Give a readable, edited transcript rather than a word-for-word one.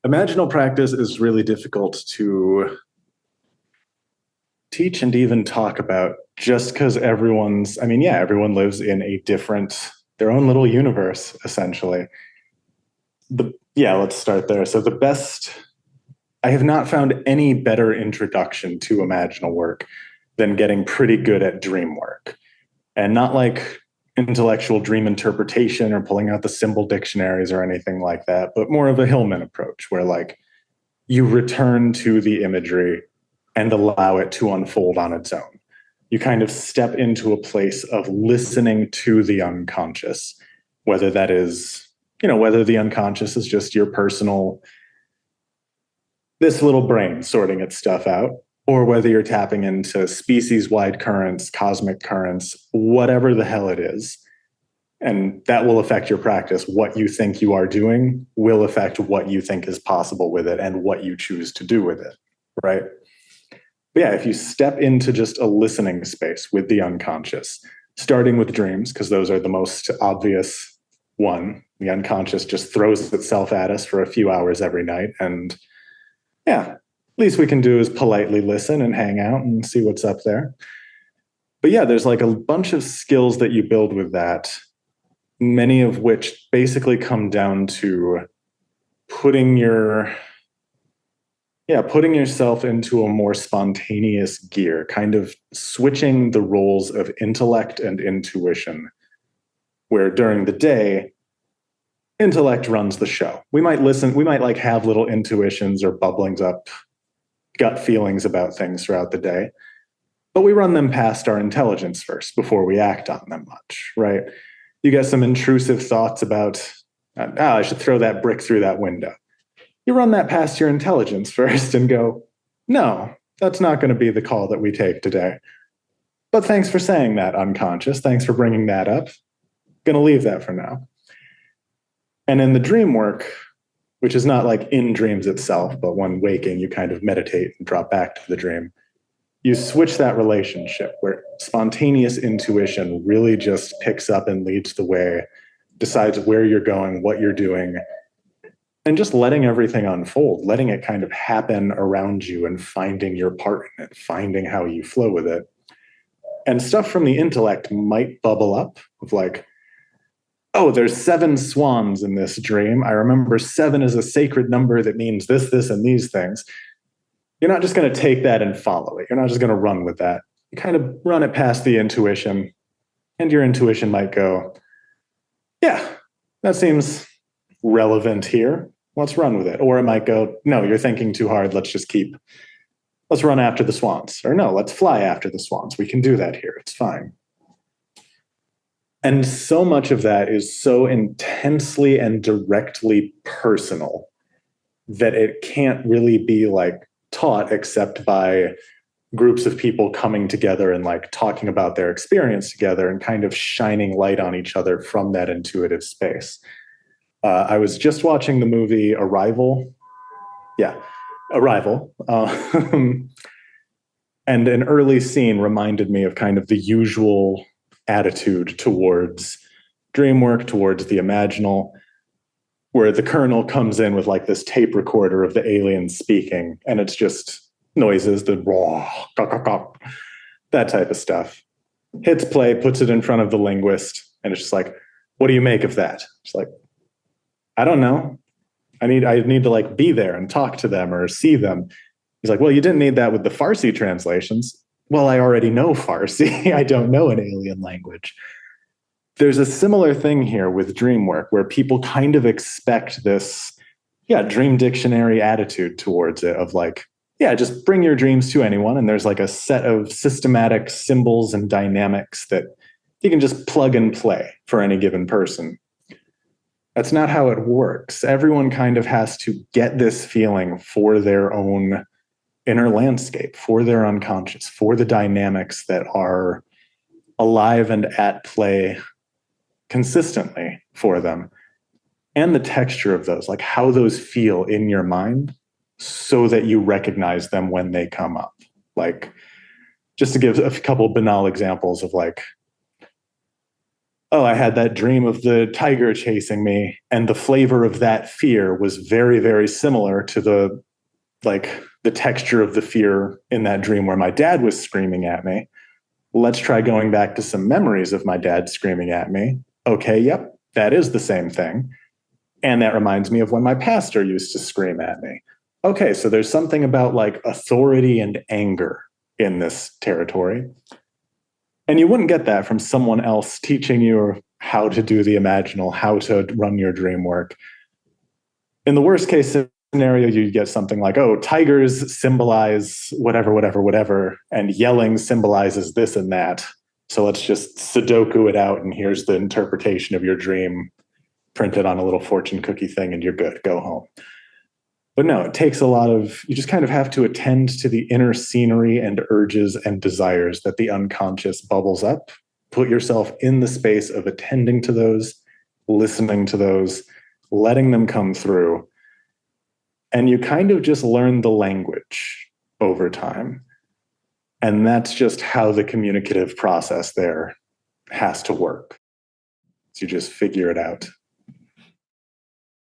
Imaginal practice is really difficult to teach and even talk about just because everyone lives in their own little universe, essentially. Let's start there. I have not found any better introduction to imaginal work than getting pretty good at dream work. And not like intellectual dream interpretation or pulling out the symbol dictionaries or anything like that, but more of a Hillman approach where like you return to the imagery and allow it to unfold on its own. You kind of step into a place of listening to the unconscious, whether that is, whether the unconscious is just your personal, this little brain sorting its stuff out, or whether you're tapping into species-wide currents, cosmic currents, whatever the hell it is. And that will affect your practice. What you think you are doing will affect what you think is possible with it and what you choose to do with it, right? But yeah, if you step into just a listening space with the unconscious, starting with dreams, because those are the most obvious one. The unconscious just throws itself at us for a few hours every night. And yeah, least we can do is politely listen and hang out and see what's up there. But yeah, there's like a bunch of skills that you build with that, many of which basically come down to putting yourself into a more spontaneous gear, kind of switching the roles of intellect and intuition, where during the day, intellect runs the show. We might like have little intuitions or bubblings up gut feelings about things throughout the day, but we run them past our intelligence first before we act on them much, right? You get some intrusive thoughts about, I should throw that brick through that window. You run that past your intelligence first and go, no, that's not going to be the call that we take today. But thanks for saying that, unconscious. Thanks for bringing that up. Going to leave that for now. And in the dream work, which is not like in dreams itself, but when waking, you kind of meditate and drop back to the dream. You switch that relationship where spontaneous intuition really just picks up and leads the way, decides where you're going, what you're doing, and just letting everything unfold, letting it kind of happen around you and finding your part in it, finding how you flow with it. And stuff from the intellect might bubble up of like, oh, there's 7 swans in this dream. I remember 7 is a sacred number that means this, and these things. You're not just going to take that and follow it. You're not just going to run with that. You kind of run it past the intuition, and your intuition might go, yeah, that seems relevant here. Let's run with it. Or it might go, no, you're thinking too hard. Let's run after the swans. Or no, let's fly after the swans. We can do that here. It's fine. And so much of that is so intensely and directly personal that it can't really be like taught except by groups of people coming together and like talking about their experience together and kind of shining light on each other from that intuitive space. I was just watching the movie Arrival. Yeah, Arrival. And an early scene reminded me of kind of the usual attitude towards dream work, towards the imaginal, where the colonel comes in with like this tape recorder of the aliens speaking, and it's just noises, the raw, that type of stuff. Hits play, puts it in front of the linguist, and it's just like, what do you make of that? It's like, I don't know. I need to like be there and talk to them or see them. He's like, well, you didn't need that with the Farsi translations. Well, I already know Farsi. I don't know an alien language. There's a similar thing here with dream work where people kind of expect this, dream dictionary attitude towards it of like, just bring your dreams to anyone. And there's like a set of systematic symbols and dynamics that you can just plug and play for any given person. That's not how it works. Everyone kind of has to get this feeling for their own inner landscape, for their unconscious, for the dynamics that are alive and at play consistently for them, and the texture of those, like how those feel in your mind so that you recognize them when they come up. Like, just to give a couple banal examples of like, oh, I had that dream of the tiger chasing me, and the flavor of that fear was very, very similar to the texture of the fear in that dream where my dad was screaming at me. Let's try going back to some memories of my dad screaming at me. Okay, yep, that is the same thing. And that reminds me of when my pastor used to scream at me. Okay, so there's something about like authority and anger in this territory. And you wouldn't get that from someone else teaching you how to do the imaginal, how to run your dream work. In the worst case scenario, you get something like, oh, tigers symbolize whatever, whatever, whatever, and yelling symbolizes this and that. So let's just Sudoku it out, and here's the interpretation of your dream printed on a little fortune cookie thing, and you're good. Go home. But no, it takes a lot of, you just kind of have to attend to the inner scenery and urges and desires that the unconscious bubbles up. Put yourself in the space of attending to those, listening to those, letting them come through. And you kind of just learn the language over time. And that's just how the communicative process there has to work. So you just figure it out.